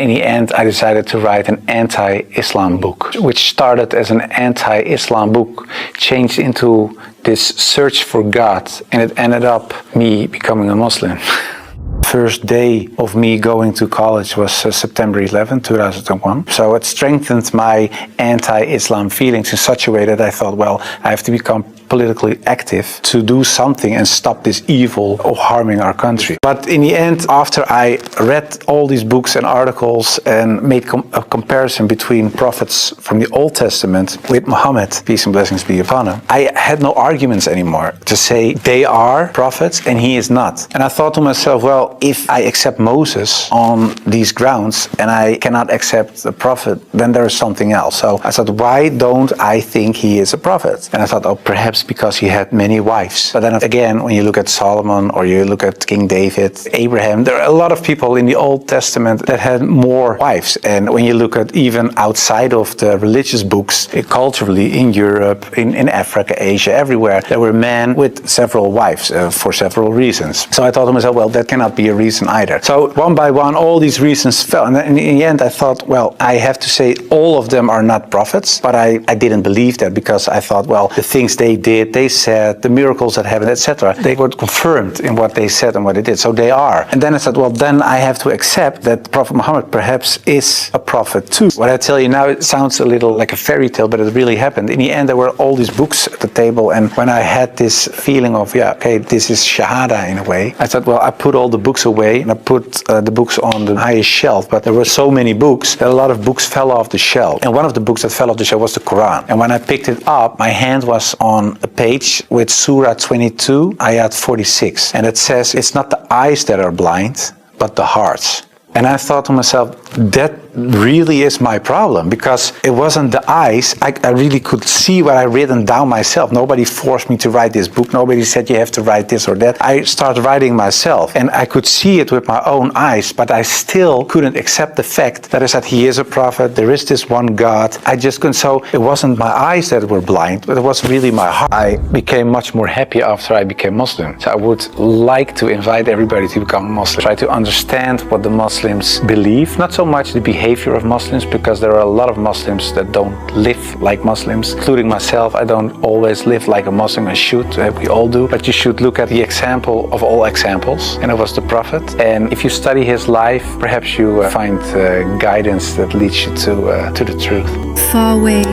in the end, I decided to write an anti-Islam book, which started as an anti-Islam book, changed into this search for God, and it ended up me becoming a Muslim. First day of me going to college was September 11, 2001. So it strengthened my anti-Islam feelings in such a way that I thought, well, I have to become politically active to do something and stop this evil of harming our country. But in the end, after I read all these books and articles and made a comparison between prophets from the Old Testament with Muhammad, peace and blessings be upon him, I had no arguments anymore to say they are prophets and he is not. And I thought to myself, well, if I accept Moses on these grounds and I cannot accept the prophet, then there is something else. So I thought, why don't I think he is a prophet? And I thought, oh, perhaps because he had many wives. But then again, when you look at Solomon or you look at King David, Abraham, there are a lot of people in the Old Testament that had more wives. And when you look at even outside of the religious books, culturally in Europe, in Africa, Asia, everywhere, there were men with several wives for several reasons. So I thought to myself, well, that cannot be a reason either. So one by one, all these reasons fell. And then in the end, I thought, well, I have to say all of them are not prophets. But I didn't believe that because I thought, well, the things they did, they said, the miracles that happened, etc., they were confirmed in what they said and what they did. So they are. And then I said, well, then I have to accept that Prophet Muhammad perhaps is a prophet too. What I tell you now, it sounds a little like a fairy tale, but it really happened. In the end, there were all these books at the table. And when I had this feeling of, yeah, okay, this is Shahada in a way, I thought, well, I put all the books away and I put the books on the highest shelf. But there were so many books that a lot of books fell off the shelf. And one of the books that fell off the shelf was the Quran. And when I picked it up, my hand was on a page with Surah 22, Ayat 46. And it says, it's not the eyes that are blind, but the hearts. And I thought to myself, that really is my problem, because it wasn't the eyes. I really could see what I written down myself. Nobody forced me to write this book. Nobody said you have to write this or that. I started writing myself, and I could see it with my own eyes, but I still couldn't accept the fact that I said he is a prophet, there is this one God. I just couldn't. So it wasn't my eyes that were blind, but it was really my heart. I became much more happy after I became Muslim. So I would like to invite everybody to become Muslim. Try to understand what the Muslims believe, not so much the behavior of Muslims, because there are a lot of Muslims that don't live like Muslims, including myself. I don't always live like a Muslim. I should, we all do, but you should look at the example of all examples, and it was the Prophet. And if you study his life, perhaps you find guidance that leads you to the truth. Far away.